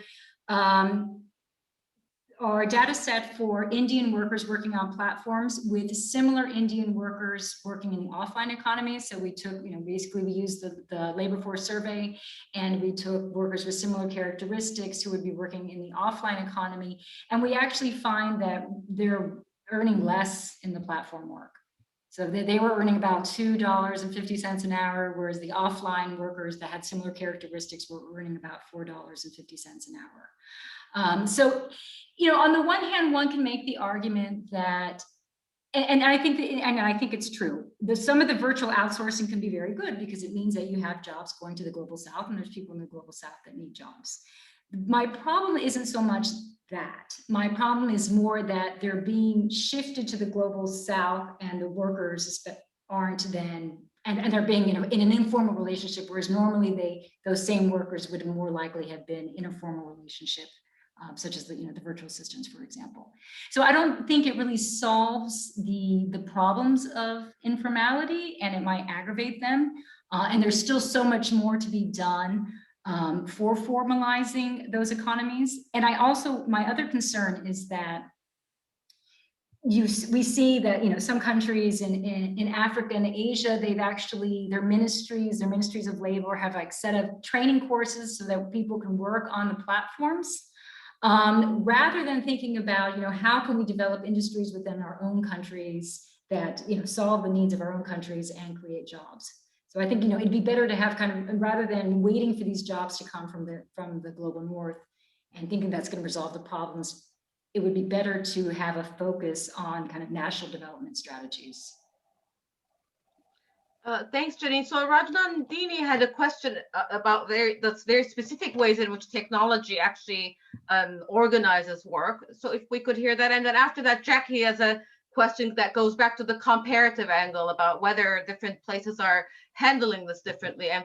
our data set for Indian workers working on platforms with similar Indian workers working in the offline economy. So we took, basically we used the labor force survey, and we took workers with similar characteristics who would be working in the offline economy. And we actually find that they're earning less in the platform work. So they were earning about $2.50 an hour, whereas the offline workers that had similar characteristics were earning about $4.50 an hour. So, on the one hand, one can make the argument that, and I think it's true, that some of the virtual outsourcing can be very good because it means that you have jobs going to the global south, and there's people in the global south that need jobs. My problem isn't so much that. My problem is more that they're being shifted to the global south, and the workers aren't then, and they're being in an informal relationship, whereas normally those same workers would more likely have been in a formal relationship, such as the virtual assistants, for example. So I don't think it really solves the problems of informality, and it might aggravate them. And there's still so much more to be done for formalizing those economies. And my other concern is that we see that some countries in Africa and Asia, they've actually, their ministries of labor have set up training courses so that people can work on the platforms, rather than thinking about how can we develop industries within our own countries that solve the needs of our own countries and create jobs. So I think it'd be better to have rather than waiting for these jobs to come from the global north and thinking that's going to resolve the problems, it would be better to have a focus on national development strategies. Thanks, Janine. So Rajnandini had a question about very specific ways in which technology actually organizes work. So if we could hear that, and then after that, Jackie has a question that goes back to the comparative angle about whether different places are handling this differently, and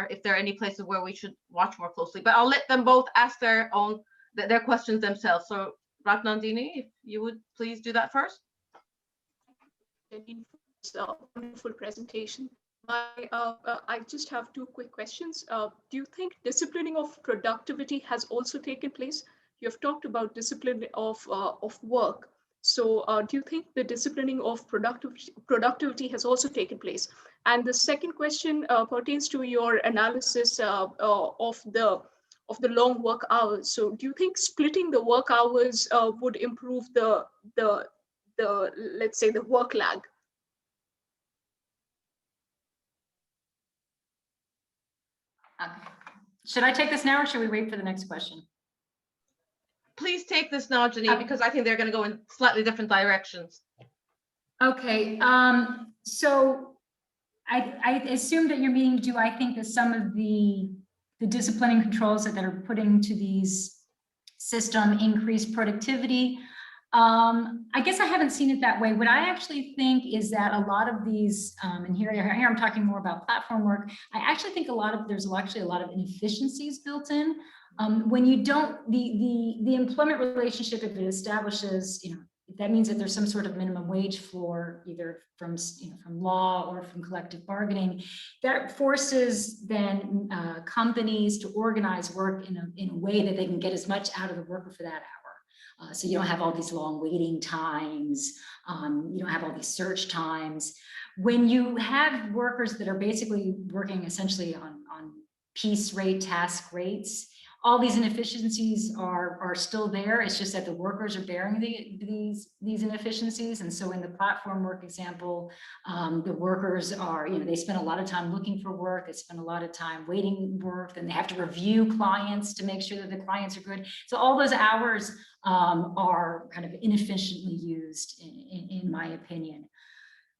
if there are any places where we should watch more closely. But I'll let them both ask their questions themselves. So Rajnandini, if you would please do that first. It's a wonderful presentation. I just have two quick questions. Do you think disciplining of productivity has also taken place? You have talked about discipline of work. So do you think the disciplining of productivity has also taken place? And the second question pertains to your analysis of the long work hours. So do you think splitting the work hours would improve the let's say the work lag? Okay. Should I take this now, or should we wait for the next question? Please take this now, Janine, because I think they're going to go in slightly different directions. Okay. So I assume that you're meaning, do I think that some of the disciplining controls that are put into these system increase productivity? I guess I haven't seen it that way. What I actually think is that a lot of these, and here I'm talking more about platform work. I actually think there's actually a lot of inefficiencies built in. When you don't, the employment relationship, if it establishes, that means that there's some sort of minimum wage floor, either from law or from collective bargaining, that forces then companies to organize work in a way that they can get as much out of the worker for that hour. So you don't have all these long waiting times. You don't have all these search times. When you have workers that are basically working essentially on piece rate, task rates, all these inefficiencies are still there. It's just that the workers are bearing these inefficiencies. And so in the platform work example, the workers are, they spend a lot of time looking for work. They spend a lot of time waiting work, and they have to review clients to make sure that the clients are good. So all those hours are kind of inefficiently used, in my opinion.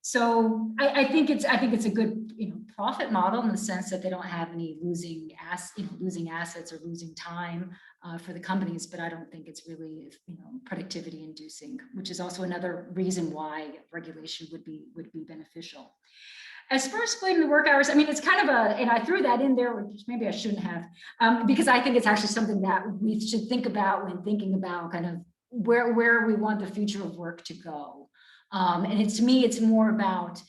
So I think it's a good profit model in the sense that they don't have any losing assets or losing time for the companies, but I don't think it's really productivity inducing, which is also another reason why regulation would be beneficial. As far as splitting the work hours, I mean, it's kind of and I threw that in there, which maybe I shouldn't have, because I think it's actually something that we should think about when thinking about kind of where we want the future of work to go. And to me, it's more about,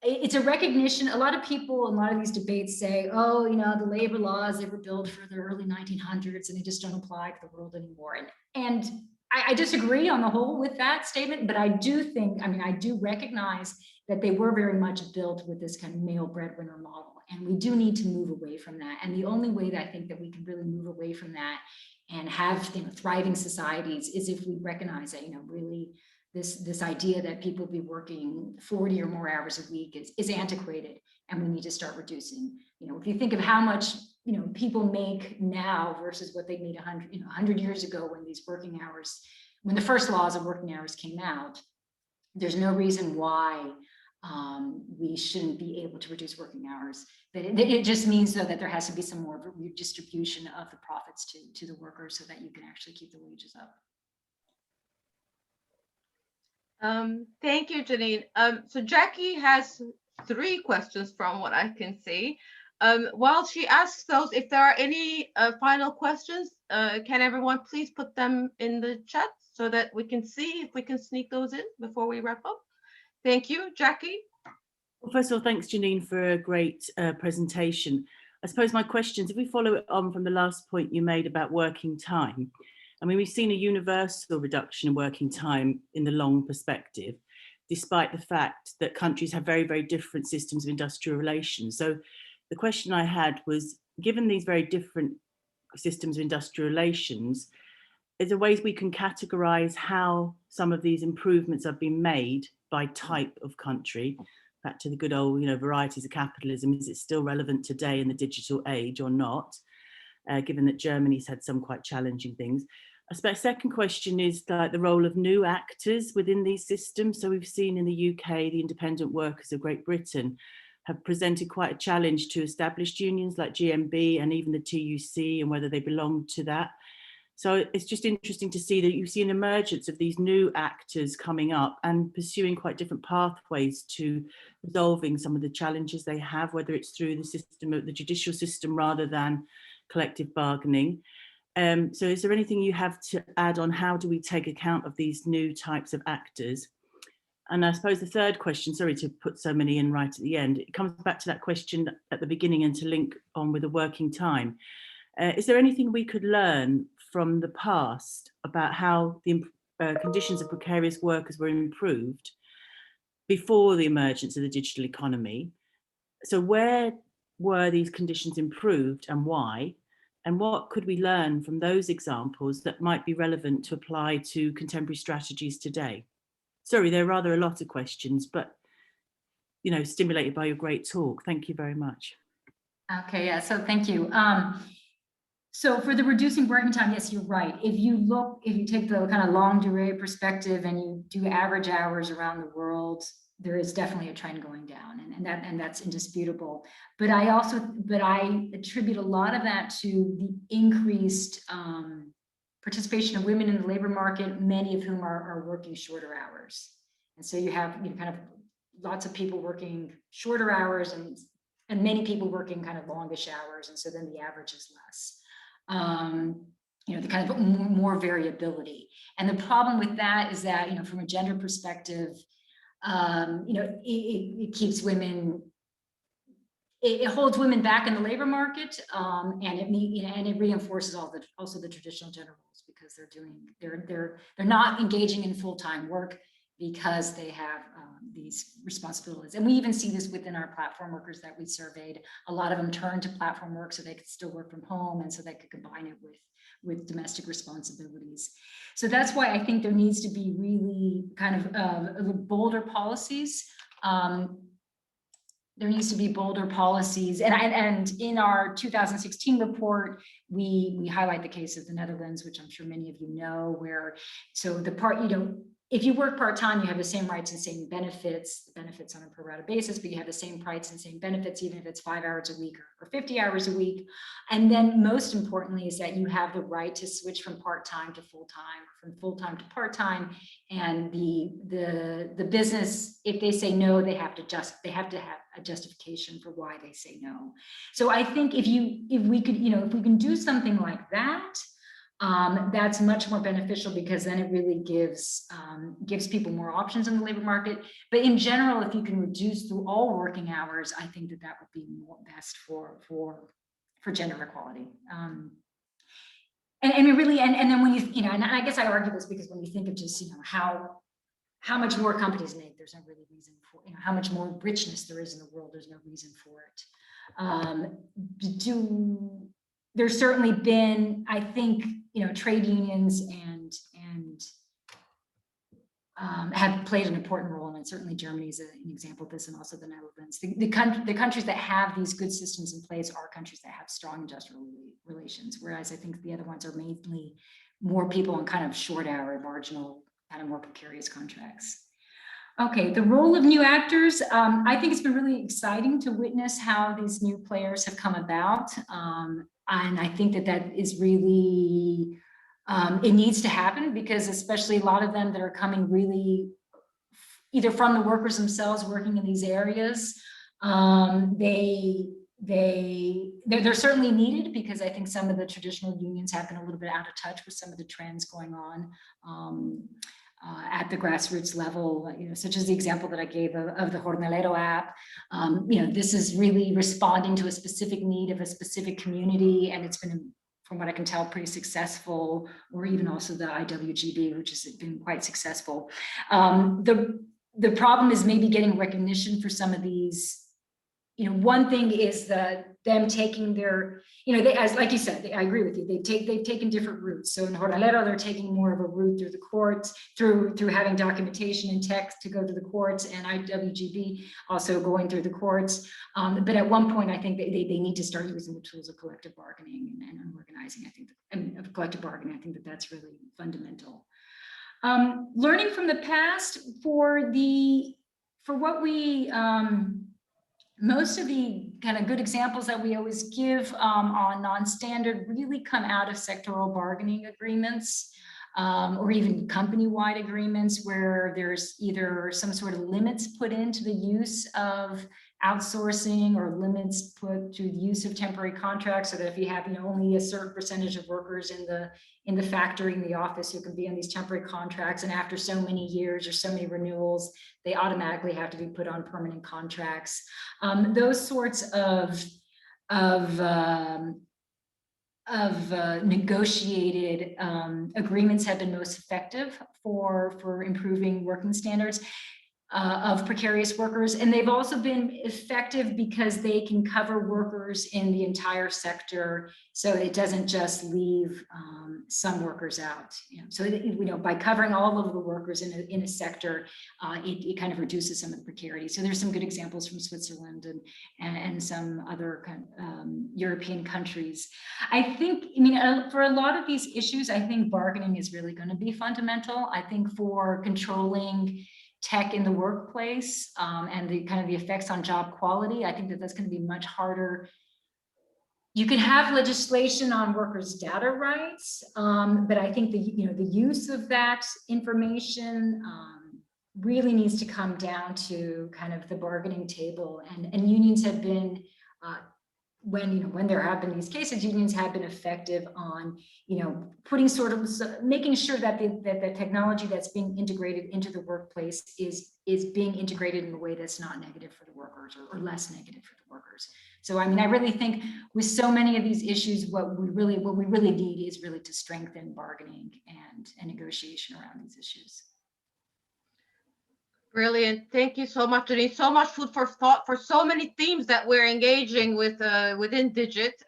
it's a recognition. A lot of people in a lot of these debates say, oh, the labor laws, they were built for the early 1900s and they just don't apply to the world anymore. And I disagree on the whole with that statement, but I do think, I do recognize that they were very much built with this kind of male breadwinner model. And we do need to move away from that. And the only way that I think that we can really move away from that and have thriving societies is if we recognize that, really, this idea that people be working 40 or more hours a week is antiquated, and we need to start reducing. If you think of how much people make now versus what they made 100 years ago when these working hours, when the first laws of working hours came out, there's no reason why we shouldn't be able to reduce working hours. But it just means, though, that there has to be some more redistribution of the profits to the workers so that you can actually keep the wages up. Thank you, Janine. So Jackie has 3 questions from what I can see. While she asks those, if there are any final questions, can everyone please put them in the chat so that we can see if we can sneak those in before we wrap up? Thank you, Jackie. Well, first of all, thanks, Janine, for a great presentation. I suppose my questions, if we follow it on from the last point you made about working time, we've seen a universal reduction in working time in the long perspective, despite the fact that countries have very, very different systems of industrial relations. So the question I had was, given these very different systems of industrial relations, is there ways we can categorize how some of these improvements have been made by type of country? Back to the good old, varieties of capitalism. Is it still relevant today in the digital age or not? Given that Germany's had some quite challenging things. I suppose second question is like the role of new actors within these systems. So we've seen in the UK, the independent workers of Great Britain have presented quite a challenge to established unions like GMB and even the TUC, and whether they belong to that. So it's just interesting to see that you see an emergence of these new actors coming up and pursuing quite different pathways to resolving some of the challenges they have, whether it's through the system, the judicial system, rather than collective bargaining. So is there anything you have to add on how do we take account of these new types of actors? And I suppose the third question, sorry to put so many in right at the end, it comes back to that question at the beginning and to link on with the working time. Is there anything we could learn from the past about how the conditions of precarious workers were improved before the emergence of the digital economy? So where were these conditions improved and why? And what could we learn from those examples that might be relevant to apply to contemporary strategies today? Sorry, there are rather a lot of questions, but stimulated by your great talk. Thank you very much. Okay, yeah, so thank you. So for the reducing working time, yes, you're right. If you take the kind of longue durée perspective and you do average hours around the world, there is definitely a trend going down, and that's indisputable. But I attribute a lot of that to the increased participation of women in the labor market, many of whom are working shorter hours. And so you have kind of lots of people working shorter hours and many people working kind of longish hours. And so then the average is less. The kind of more variability. And the problem with that is that, from a gender perspective, it keeps women, it holds women back in the labor market, and it reinforces also the traditional gender roles, because they're not engaging in full-time work because they have these responsibilities. And we even see this within our platform workers that we surveyed. A lot of them turn to platform work so they could still work from home, and so they could combine it with domestic responsibilities. So that's why I think there needs to be really kind of bolder policies. There needs to be bolder policies. And in our 2016 report, we highlight the case of the Netherlands, which I'm sure many of you know, where, so the part, if you work part-time, you have the same rights and same benefits, the benefits on a pro rata basis, but you have the same rights and same benefits, even if it's 5 hours a week or 50 hours a week. And then most importantly is that you have the right to switch from part-time to full-time, from full-time to part-time. And the business, if they say no, they have to have a justification for why they say no. So I think if we can do something like that, that's much more beneficial, because then it really gives people more options in the labor market. But in general, if you can reduce through all working hours, I think that would be best for gender equality. And then when and I guess I argue this because when you think of just how much more companies make, there's no really reason for how much more richness there is in the world. There's no reason for it. There's certainly been, I think, trade unions and have played an important role, and certainly Germany is an example of this, and also the Netherlands. The countries that have these good systems in place are countries that have strong industrial relations, whereas I think the other ones are mainly more people on kind of short hour, marginal, kind of more precarious contracts. Okay, the role of new actors. I think it's been really exciting to witness how these new players have come about. And I think that is really, it needs to happen, because especially a lot of them that are coming really either from the workers themselves working in these areas, they're certainly needed, because I think some of the traditional unions have been a little bit out of touch with some of the trends going on at the grassroots level, such as the example that I gave of the Jornalero app. This is really responding to a specific need of a specific community, and it's been, from what I can tell, pretty successful, or even also the IWGB, which has been quite successful. The problem is maybe getting recognition for some of these. One thing is them taking their, like you said, I agree with you. They've taken different routes. So in Jornalero, they're taking more of a route through the courts, through having documentation and text to go to the courts, and IWGB also going through the courts. But at one point, I think they need to start using the tools of collective bargaining and organizing. I think, and of collective bargaining, I think that's really fundamental. Learning from the past for what we. Most of the kind of good examples that we always give on non-standard really come out of sectoral bargaining agreements, or even company-wide agreements, where there's either some sort of limits put into the use of outsourcing, or limits put to the use of temporary contracts, so that if you have only a certain percentage of workers in the factory, in the office, who can be on these temporary contracts, and after so many years or so many renewals, they automatically have to be put on permanent contracts. Those sorts of negotiated agreements have been most effective for improving working standards of precarious workers. And they've also been effective because they can cover workers in the entire sector, so it doesn't just leave some workers out. So by covering all of the workers in a sector, it kind of reduces some of the precarity. So there's some good examples from Switzerland and some other European countries. I think, for a lot of these issues, I think bargaining is really going to be fundamental. I think for controlling tech in the workplace and the kind of the effects on job quality, I think that's going to be much harder You can have legislation on workers' data rights, but I think the use of that information really needs to come down to kind of the bargaining table, and unions have been when there have been these cases, unions have been effective on putting making sure that the technology that's being integrated into the workplace is being integrated in a way that's not negative for the workers or less negative for the workers. So I mean, I really think with so many of these issues, what we really need is really to strengthen bargaining and negotiation around these issues. Brilliant. Thank you so much, Janine. So much food for thought for so many themes that we're engaging with within Digit.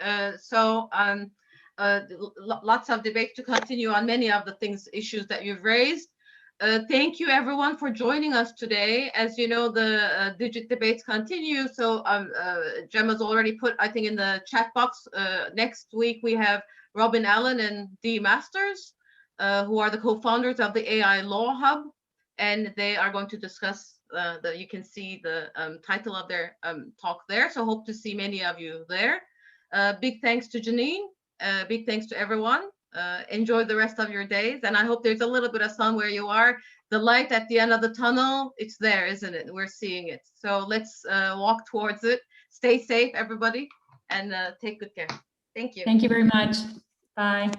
Lots of debate to continue on many of the issues that you've raised. Thank you, everyone, for joining us today. As you know, the Digit debates continue. So Gemma's already put, I think, in the chat box. Next week, we have Robin Allen and Dee Masters, who are the co-founders of the AI Law Hub. And they are going to discuss you can see the title of their talk there. So hope to see many of you there. Big thanks to Janine. Big thanks to everyone. Enjoy the rest of your days. And I hope there's a little bit of sun where you are. The light at the end of the tunnel, it's there, isn't it? We're seeing it. So let's walk towards it. Stay safe, everybody, and take good care. Thank you. Thank you very much. Bye.